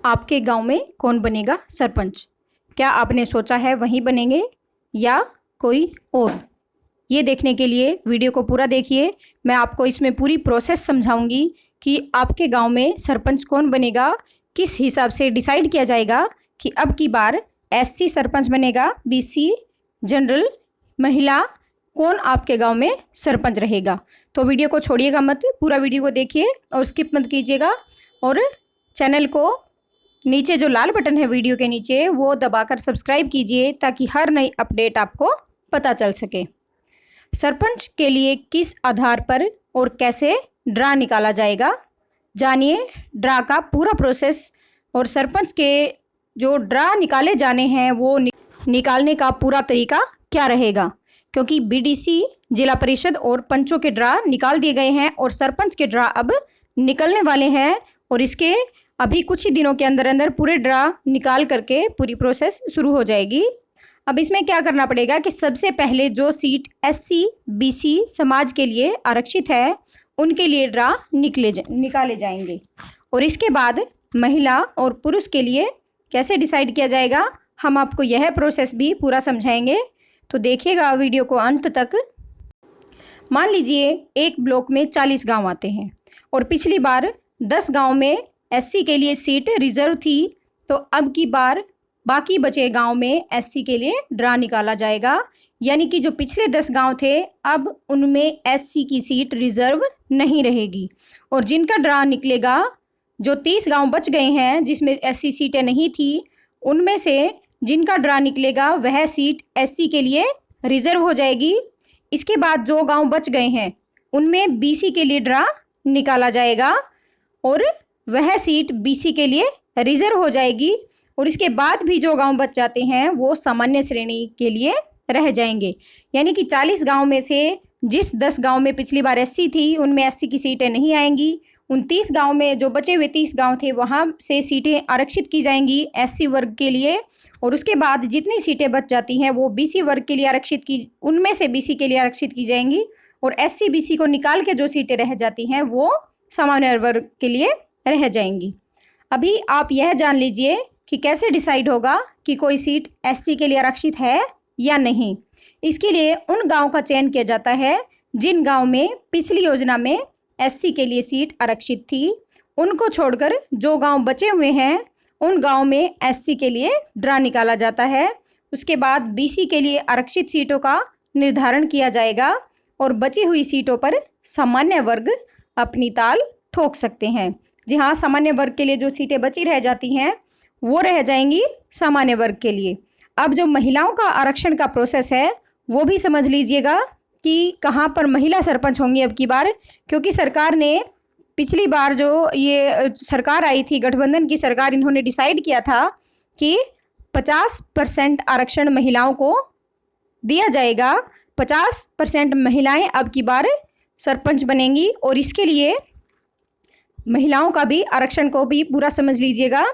आपके गांव में कौन बनेगा सरपंच? क्या आपने सोचा है वहीं बनेंगे या कोई और? ये देखने के लिए वीडियो को पूरा देखिए। मैं आपको इसमें पूरी प्रोसेस समझाऊंगी कि आपके गांव में सरपंच कौन बनेगा, किस हिसाब से डिसाइड किया जाएगा कि अब की बार एससी सरपंच बनेगा, बीसी, जनरल, महिला, कौन आपके गांव में सरपंच रहेगा। तो वीडियो को छोड़िएगा मत, पूरा वीडियो को देखिए और स्किप मत कीजिएगा। और चैनल को नीचे जो लाल बटन है वीडियो के नीचे वो दबाकर सब्सक्राइब कीजिए ताकि हर नई अपडेट आपको पता चल सके। सरपंच के लिए किस आधार पर और कैसे ड्रा निकाला जाएगा, जानिए ड्रा का पूरा प्रोसेस। और सरपंच के जो ड्रा निकाले जाने हैं वो निकालने का पूरा तरीका क्या रहेगा, क्योंकि बीडीसी, जिला परिषद और पंचों के ड्रा निकाल दिए गए हैं और सरपंच के ड्रा अब निकलने वाले हैं। और इसके अभी कुछ ही दिनों के अंदर अंदर पूरे ड्रा निकाल करके पूरी प्रोसेस शुरू हो जाएगी। अब इसमें क्या करना पड़ेगा कि सबसे पहले जो सीट एससी बीसी समाज के लिए आरक्षित है उनके लिए ड्रा निकाले जाएंगे। और इसके बाद महिला और पुरुष के लिए कैसे डिसाइड किया जाएगा, हम आपको यह प्रोसेस भी पूरा समझाएंगे। तो देखिएगा वीडियो को अंत तक। मान लीजिए एक ब्लॉक में 40 गांव आते हैं और पिछली बार 10 गांव में एससी के लिए सीट रिजर्व थी, तो अब की बार बाकी बचे गांव में एससी के लिए ड्रा निकाला जाएगा। यानी कि जो पिछले 10 गांव थे अब उनमें एससी की सीट रिजर्व नहीं रहेगी। और जिनका ड्रा निकलेगा, जो 30 गांव बच गए हैं जिसमें एससी सीटें नहीं थी, उनमें से जिनका ड्रा निकलेगा वह सीट एससी के लिए रिजर्व हो जाएगी। इसके बाद जो गांव बच गए हैं उनमें बीसी के लिए ड्रा निकाला जाएगा और वह सीट बीसी के लिए रिजर्व हो जाएगी। और इसके बाद भी जो गांव बच जाते हैं वो सामान्य श्रेणी के लिए रह जाएंगे। यानी कि 40 गांव में से जिस 10 गांव में पिछली बार एससी थी उनमें एससी की सीटें नहीं आएंगी। उन 30 गांव में जो बचे हुए 30 गांव थे वहां से सीटें आरक्षित की जाएंगी एससी वर्ग के लिए। और उसके बाद जितनी सीटें बच जाती हैं वो बीसी वर्ग के लिए आरक्षित की, उनमें से बीसी के लिए आरक्षित की जाएंगी। और एससी बीसी को निकाल के जो सीटें रह जाती हैं वो सामान्य वर्ग के लिए रह जाएंगी। अभी आप यह जान लीजिए कि कैसे डिसाइड होगा कि कोई सीट एससी के लिए आरक्षित है या नहीं। इसके लिए उन गांव का चयन किया जाता है जिन गांव में पिछली योजना में एससी के लिए सीट आरक्षित थी। उनको छोड़कर जो गांव बचे हुए हैं उन गांव में एससी के लिए ड्रा निकाला जाता है। उसके बाद बीसी के लिए आरक्षित सीटों का निर्धारण किया जाएगा और बची हुई सीटों पर सामान्य वर्ग अपनी ताल ठोक सकते हैं। जी हाँ, सामान्य वर्ग के लिए जो सीटें बची रह जाती हैं वो रह जाएंगी सामान्य वर्ग के लिए। अब जो महिलाओं का आरक्षण का प्रोसेस है वो भी समझ लीजिएगा कि कहाँ पर महिला सरपंच होंगी अब की बार। क्योंकि सरकार ने पिछली बार जो ये सरकार आई थी, गठबंधन की सरकार, इन्होंने डिसाइड किया था कि 50% आरक्षण महिलाओं को दिया जाएगा। 50% महिलाएं अब की बार सरपंच बनेंगी। और इसके लिए महिलाओं का भी आरक्षण को भी पूरा समझ लीजिएगा।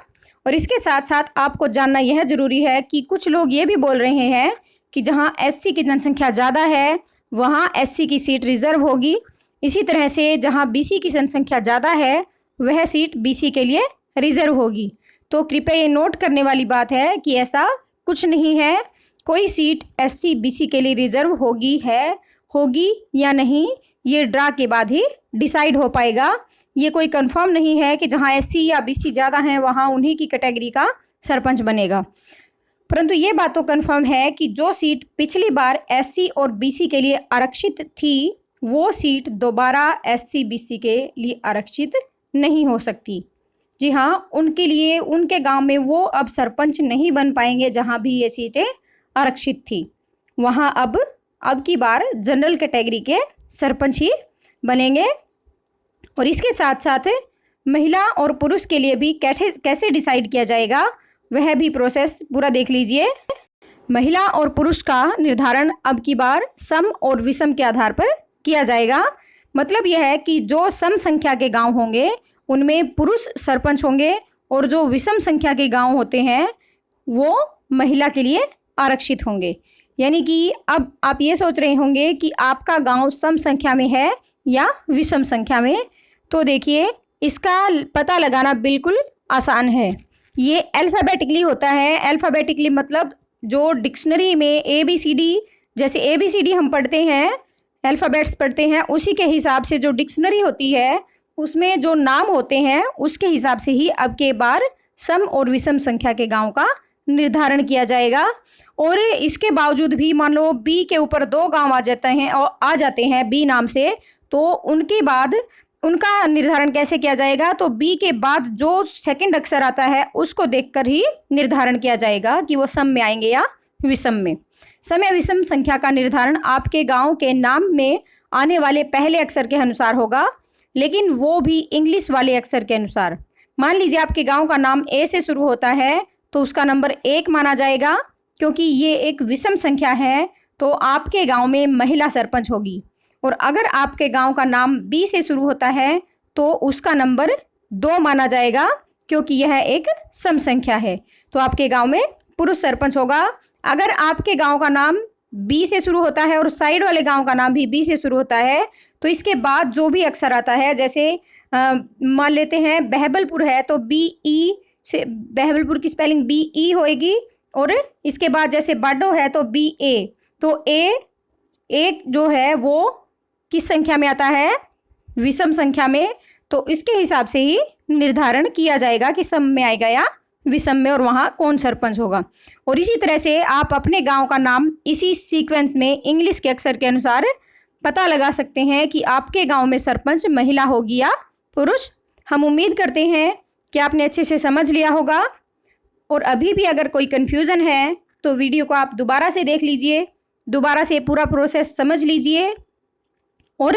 और इसके साथ साथ आपको जानना यह जरूरी है कि कुछ लोग ये भी बोल रहे हैं कि जहां एससी की जनसंख्या ज़्यादा है वहां एससी की सीट रिजर्व होगी। इसी तरह से जहां बीसी की जनसंख्या ज़्यादा है वह सीट बीसी के लिए रिजर्व होगी। तो कृपया ये नोट करने वाली बात है कि ऐसा कुछ नहीं है। कोई सीट एससी बीसी के लिए रिजर्व होगी या नहीं, ये ड्रा के बाद ही डिसाइड हो पाएगा। ये कोई कंफर्म नहीं है कि जहां एससी या बीसी ज़्यादा हैं वहां उन्हीं की कैटेगरी का सरपंच बनेगा। परंतु ये बात तो कंफर्म है कि जो सीट पिछली बार एससी और बीसी के लिए आरक्षित थी वो सीट दोबारा एससी बीसी के लिए आरक्षित नहीं हो सकती। जी हाँ, उनके लिए उनके गांव में वो अब सरपंच नहीं बन पाएंगे जहां भी ये सीटें आरक्षित थी। वहां अब की बार जनरल कैटेगरी के सरपंच ही बनेंगे। और इसके साथ साथ महिला और पुरुष के लिए भी कैसे डिसाइड किया जाएगा वह भी प्रोसेस पूरा देख लीजिए। महिला और पुरुष का निर्धारण अब की बार सम और विषम के आधार पर किया जाएगा। मतलब यह है कि जो सम संख्या के गांव होंगे उनमें पुरुष सरपंच होंगे और जो विषम संख्या के गांव होते हैं वो महिला के लिए आरक्षित होंगे। यानी कि अब आप ये सोच रहे होंगे कि आपका गांव सम संख्या में है या विषम संख्या में। तो देखिए, इसका पता लगाना बिल्कुल आसान है। ये अल्फ़ाबेटिकली होता है। अल्फ़ाबेटिकली मतलब जो डिक्शनरी में ABCD, जैसे ABCD हम पढ़ते हैं, अल्फ़ाबेट्स पढ़ते हैं, उसी के हिसाब से जो डिक्शनरी होती है उसमें जो नाम होते हैं उसके हिसाब से ही अब के बार सम और विषम संख्या के गांव का निर्धारण किया जाएगा। और इसके बावजूद भी मान लो B के ऊपर 2 गांव आ जाते हैं B नाम से, तो उनके बाद उनका निर्धारण कैसे किया जाएगा? तो B के बाद जो सेकंड अक्षर आता है उसको देखकर ही निर्धारण किया जाएगा कि वो सम में आएंगे या विषम में। सम या विषम संख्या का निर्धारण आपके गांव के नाम में आने वाले पहले अक्षर के अनुसार होगा, लेकिन वो भी इंग्लिश वाले अक्षर के अनुसार। मान लीजिए आपके गांव का नाम A से शुरू होता है तो उसका नंबर 1 माना जाएगा, क्योंकि ये एक विषम संख्या है तो आपके गांव में महिला सरपंच होगी। और अगर आपके गांव का नाम B से शुरू होता है तो उसका नंबर 2 माना जाएगा, क्योंकि यह एक सम संख्या है, तो आपके गांव में पुरुष सरपंच होगा। अगर आपके गांव का नाम B से शुरू होता है और साइड वाले गांव का नाम भी B से शुरू होता है, तो इसके बाद जो भी अक्षर आता है, जैसे मान लेते हैं बहबलपुर है तो BE से बहबलपुर की स्पेलिंग BE होएगी। और इसके बाद जैसे बाडो है तो BA, तो A जो है वो किस संख्या में आता है? विषम संख्या में। तो इसके हिसाब से ही निर्धारण किया जाएगा कि सम में आएगा या विषम में, और वहाँ कौन सरपंच होगा। और इसी तरह से आप अपने गांव का नाम इसी सीक्वेंस में इंग्लिश के अक्षर के अनुसार पता लगा सकते हैं कि आपके गांव में सरपंच महिला होगी या पुरुष। हम उम्मीद करते हैं कि आपने अच्छे से समझ लिया होगा। और अभी भी अगर कोई कन्फ्यूज़न है तो वीडियो को आप दोबारा से देख लीजिए, दोबारा से पूरा प्रोसेस समझ लीजिए। और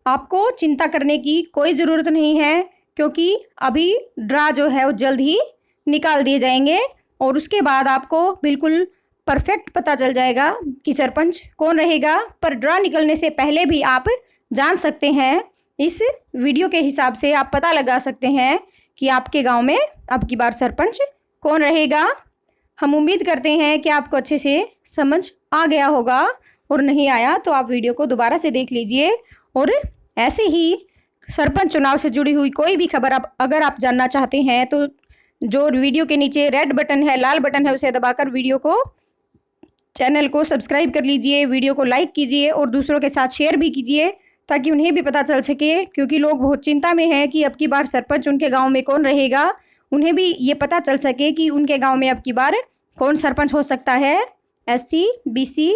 आपको चिंता करने की कोई ज़रूरत नहीं है, क्योंकि अभी ड्रा जो है वो जल्द ही निकाल दिए जाएंगे और उसके बाद आपको बिल्कुल परफेक्ट पता चल जाएगा कि सरपंच कौन रहेगा। पर ड्रा निकलने से पहले भी आप जान सकते हैं, इस वीडियो के हिसाब से आप पता लगा सकते हैं कि आपके गांव में अब की बार सरपंच कौन रहेगा। हम उम्मीद करते हैं कि आपको अच्छे से समझ आ गया होगा, और नहीं आया तो आप वीडियो को दोबारा से देख लीजिए। और ऐसे ही सरपंच चुनाव से जुड़ी हुई कोई भी खबर अगर आप जानना चाहते हैं तो जो वीडियो के नीचे रेड बटन है, लाल बटन है, उसे दबाकर चैनल को सब्सक्राइब कर लीजिए, वीडियो को लाइक कीजिए और दूसरों के साथ शेयर भी कीजिए, ताकि उन्हें भी पता चल सके। क्योंकि लोग बहुत चिंता में हैं कि अब की बार सरपंच उनके गांव में कौन रहेगा, उन्हें भी ये पता चल सके कि उनके गांव में अब की बार कौन सरपंच हो सकता है। SC, BC,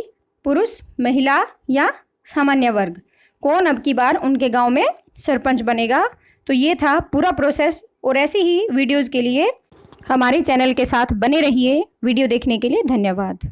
पुरुष, महिला या सामान्य वर्ग, कौन अब की बार उनके गांव में सरपंच बनेगा। तो ये था पूरा प्रोसेस। और ऐसे ही वीडियोज़ के लिए हमारे चैनल के साथ बने रहिए। वीडियो देखने के लिए धन्यवाद।